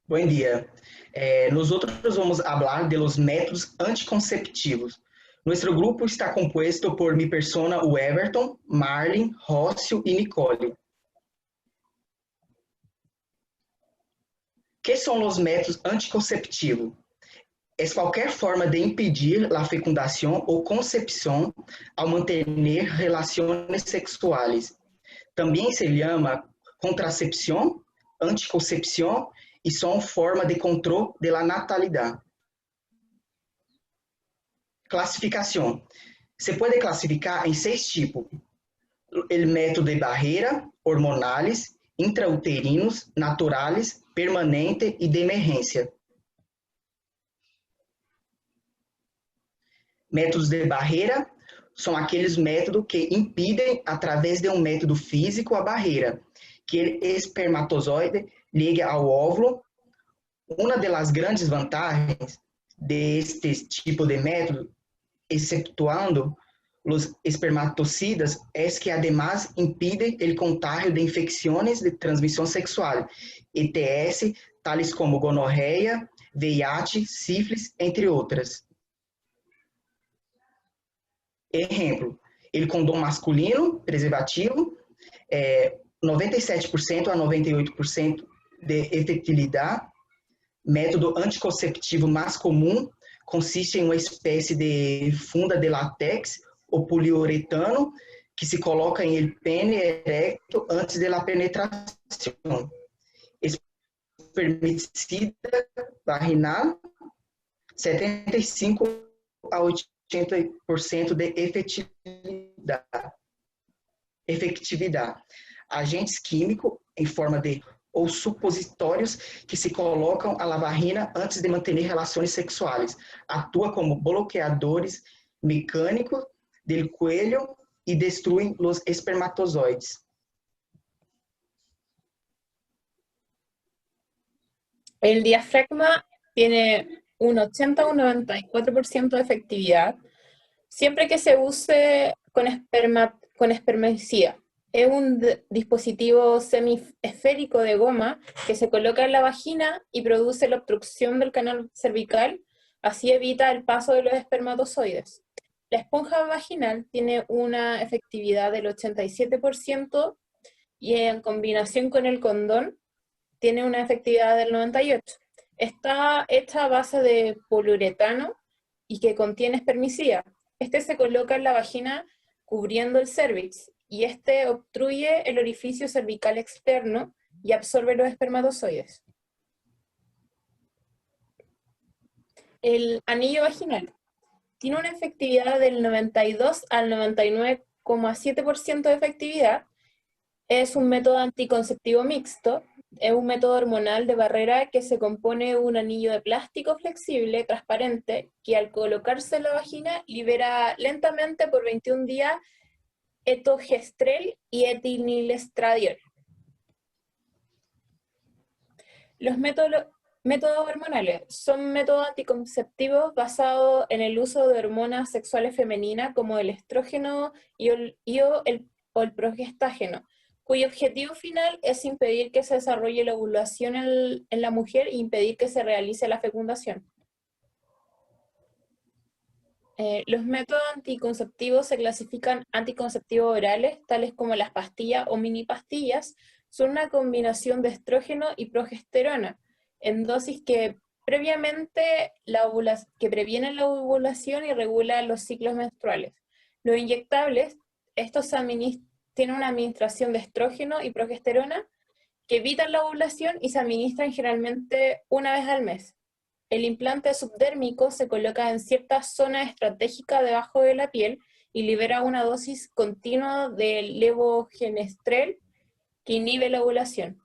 Buen día. Nosotros vamos hablar de los métodos anticonceptivos. Nuestro grupo está compuesto por mi persona, o Everton, Marlin, Rócio e Nicole. Que são os métodos anticonceptivos? É qualquer forma de impedir a fecundação ou concepção ao manter relações sexuais. Também se chama contracepção, anticoncepção e são forma de controle da natalidade. Classificação. Se pode classificar em 6 tipos: o método de barreira, hormonais, intrauterinos, naturais, permanente e de emergência. Métodos de barreira são aqueles métodos que impedem, através de um método físico, a barreira, que o espermatozoide ligue ao óvulo. Uma das grandes vantagens deste tipo de método, excetuando os espermatocidas, é que además impide o contágio de infecções de transmissão sexual, ETS, tais como gonorreia, VIH, sífilis, entre outras. Exemplo, o condom masculino, preservativo, 97% a 98% de efetividade. Método anticonceptivo mais comum consiste em uma espécie de funda de látex ou poliuretano que se coloca em el pene erecto antes da penetração. Espermicida vaginal, 75 a 80% de efetividade. Agentes químicos em forma de ou supositórios que se colocam à vagina antes de manter relações sexuais. Atua como bloqueadores mecânicos do coelho e destruem os espermatozoides. El diafragma tiene un 80 o un 94% de efectividad siempre que se use con espermicida. Es un dispositivo semiesférico de goma que se coloca en la vagina y produce la obstrucción del canal cervical, así evita el paso de los espermatozoides. La esponja vaginal tiene una efectividad del 87% y en combinación con el condón tiene una efectividad del 98%. Está hecha a base de poliuretano y que contiene espermicida. Este se coloca en la vagina cubriendo el cérvix y este obstruye el orificio cervical externo y absorbe los espermatozoides. El anillo vaginal tiene una efectividad del 92 al 99,7% de efectividad. Es un método anticonceptivo mixto. Es un método hormonal de barrera que se compone de un anillo de plástico flexible, transparente, que al colocarse en la vagina libera lentamente por 21 días etogestrel y etinilestradiol. Los métodos hormonales son métodos anticonceptivos basados en el uso de hormonas sexuales femeninas como el estrógeno o el progestágeno, cuyo objetivo final es impedir que se desarrolle la ovulación en la mujer e impedir que se realice la fecundación. Los métodos anticonceptivos se clasifican anticonceptivos orales, tales como las pastillas o mini pastillas. Son una combinación de estrógeno y progesterona, en dosis que previenen la ovulación y regulan los ciclos menstruales. Los inyectables, estos tienen una administración de estrógeno y progesterona que evitan la ovulación y se administran generalmente una vez al mes. El implante subdérmico se coloca en cierta zona estratégica debajo de la piel y libera una dosis continua de levogenestrel que inhibe la ovulación.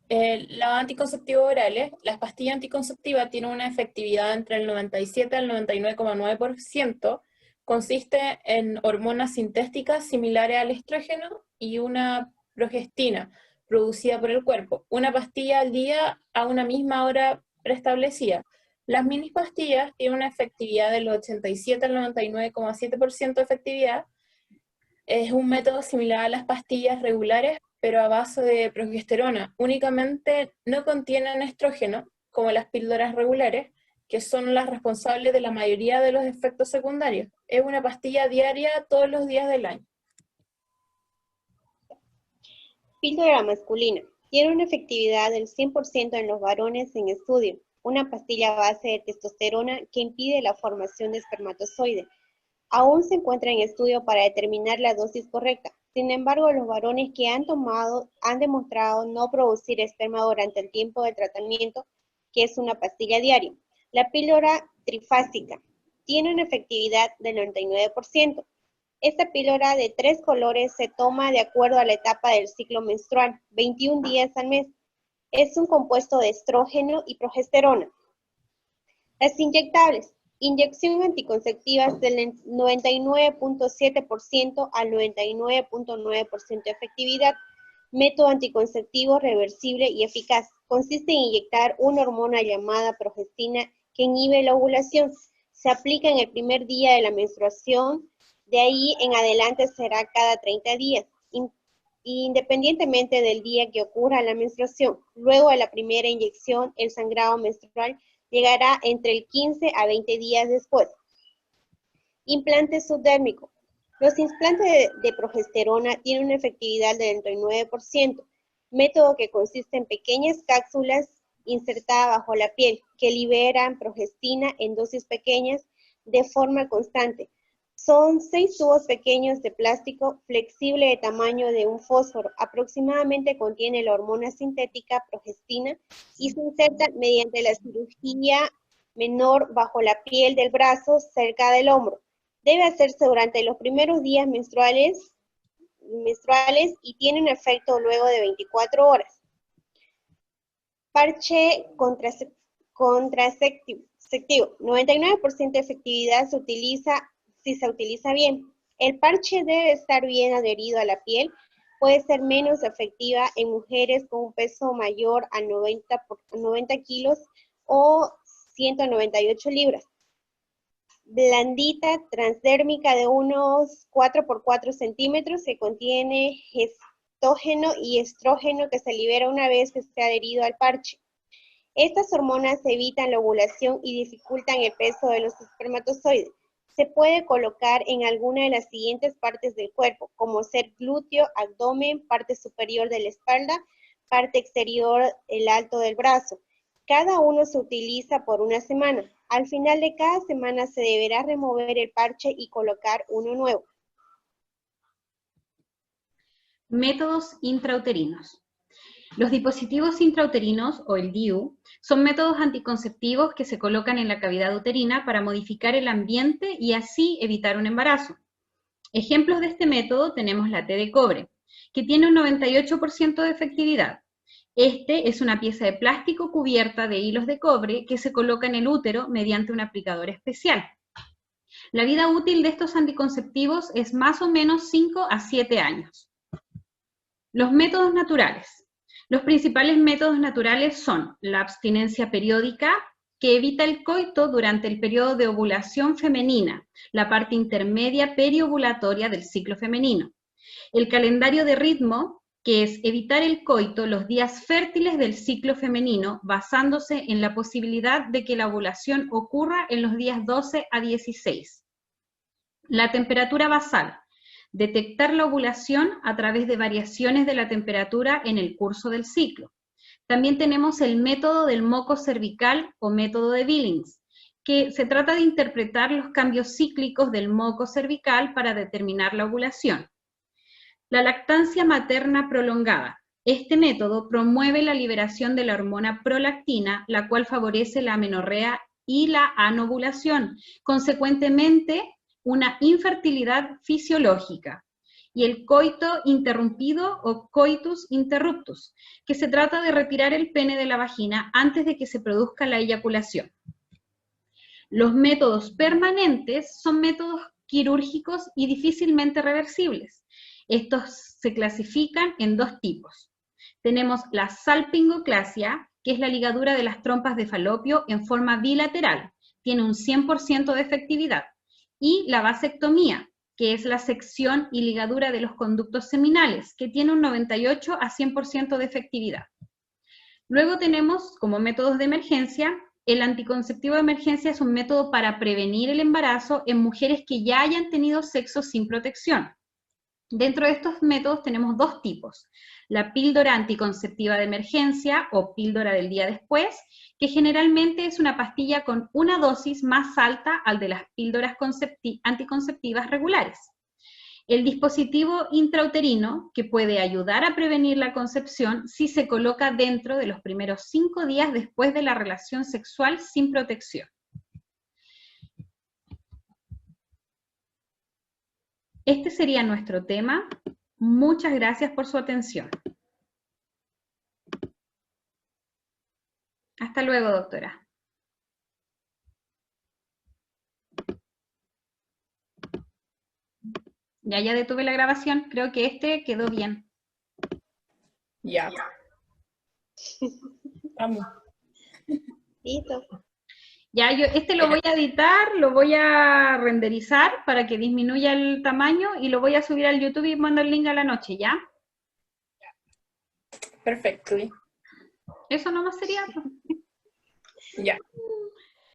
Los anticonceptivos orales, las pastillas anticonceptivas tienen una efectividad entre el 97 al 99,9%, consiste en hormonas sintéticas similares al estrógeno y una progestina producida por el cuerpo, una pastilla al día a una misma hora preestablecida. Las mini pastillas tienen una efectividad del 87 al 99,7% de efectividad. Es un método similar a las pastillas regulares, pero a base de progesterona. Únicamente no contienen estrógeno, como las píldoras regulares, que son las responsables de la mayoría de los efectos secundarios. Es una pastilla diaria todos los días del año. Píldora masculina. Tiene una efectividad del 100% en los varones en estudio. Una pastilla a base de testosterona que impide la formación de espermatozoide. Aún se encuentra en estudio para determinar la dosis correcta. Sin embargo, los varones que han tomado han demostrado no producir esperma durante el tiempo de tratamiento, que es una pastilla diaria. La píldora trifásica tiene una efectividad del 99%. Esta píldora de 3 colores se toma de acuerdo a la etapa del ciclo menstrual, 21 días al mes. Es un compuesto de estrógeno y progesterona. Las inyectables. Inyección anticonceptiva del 99.7% al 99.9% de efectividad. Método anticonceptivo reversible y eficaz. Consiste en inyectar una hormona llamada progestina que inhibe la ovulación. Se aplica en el primer día de la menstruación, de ahí en adelante será cada 30 días, independientemente del día que ocurra la menstruación. Luego de la primera inyección, el sangrado menstrual llegará entre el 15 a 20 días después. Implante subdérmico. Los implantes de progesterona tienen una efectividad del 99%, método que consiste en pequeñas cápsulas insertadas bajo la piel que liberan progestina en dosis pequeñas de forma constante. Son 6 tubos pequeños de plástico flexible de tamaño de un fósforo. Aproximadamente contiene la hormona sintética progestina y se inserta mediante la cirugía menor bajo la piel del brazo cerca del hombro. Debe hacerse durante los primeros días menstruales y tiene un efecto luego de 24 horas. Parche contraceptivo. 99% de efectividad si se utiliza bien. El parche debe estar bien adherido a la piel. Puede ser menos efectiva en mujeres con un peso mayor a 90 kilos o 198 libras. Blandita transdérmica de unos 4 por 4 centímetros que contiene gestógeno y estrógeno que se libera una vez que esté adherido al parche. Estas hormonas evitan la ovulación y dificultan el peso de los espermatozoides. Se puede colocar en alguna de las siguientes partes del cuerpo, como ser glúteo, abdomen, parte superior de la espalda, parte exterior, el alto del brazo. Cada uno se utiliza por una semana. Al final de cada semana se deberá remover el parche y colocar uno nuevo. Métodos intrauterinos. Los dispositivos intrauterinos, o el DIU, son métodos anticonceptivos que se colocan en la cavidad uterina para modificar el ambiente y así evitar un embarazo. Ejemplos de este método tenemos la T de cobre, que tiene un 98% de efectividad. Este es una pieza de plástico cubierta de hilos de cobre que se coloca en el útero mediante un aplicador especial. La vida útil de estos anticonceptivos es más o menos 5 a 7 años. Los métodos naturales. Los principales métodos naturales son la abstinencia periódica, que evita el coito durante el periodo de ovulación femenina, la parte intermedia periovulatoria del ciclo femenino. El calendario de ritmo, que es evitar el coito los días fértiles del ciclo femenino, basándose en la posibilidad de que la ovulación ocurra en los días 12 a 16. La temperatura basal. Detectar la ovulación a través de variaciones de la temperatura en el curso del ciclo. También tenemos el método del moco cervical o método de Billings, que se trata de interpretar los cambios cíclicos del moco cervical para determinar la ovulación. La lactancia materna prolongada. Este método promueve la liberación de la hormona prolactina, la cual favorece la amenorrea y la anovulación, consecuentemente una infertilidad fisiológica, y el coito interrumpido o coitus interruptus, que se trata de retirar el pene de la vagina antes de que se produzca la eyaculación. Los métodos permanentes son métodos quirúrgicos y difícilmente reversibles. Estos se clasifican en 2 tipos. Tenemos la salpingoclasia, que es la ligadura de las trompas de falopio en forma bilateral, tiene un 100% de efectividad. Y la vasectomía, que es la sección y ligadura de los conductos seminales, que tiene un 98 a 100% de efectividad. Luego tenemos como métodos de emergencia, el anticonceptivo de emergencia es un método para prevenir el embarazo en mujeres que ya hayan tenido sexo sin protección. Dentro de estos métodos tenemos dos tipos, la píldora anticonceptiva de emergencia o píldora del día después, que generalmente es una pastilla con una dosis más alta al de las píldoras anticonceptivas regulares. El dispositivo intrauterino, que puede ayudar a prevenir la concepción si se coloca dentro de los primeros 5 días después de la relación sexual sin protección. Este sería nuestro tema. Muchas gracias por su atención. Hasta luego, doctora. Ya detuve la grabación. Creo que este quedó bien. Ya. Vamos. Listo. Ya, yo este lo voy a editar, lo voy a renderizar para que disminuya el tamaño y lo voy a subir al YouTube y mando el link a la noche, ¿ya? Perfecto. Eso nomás sería. Ya.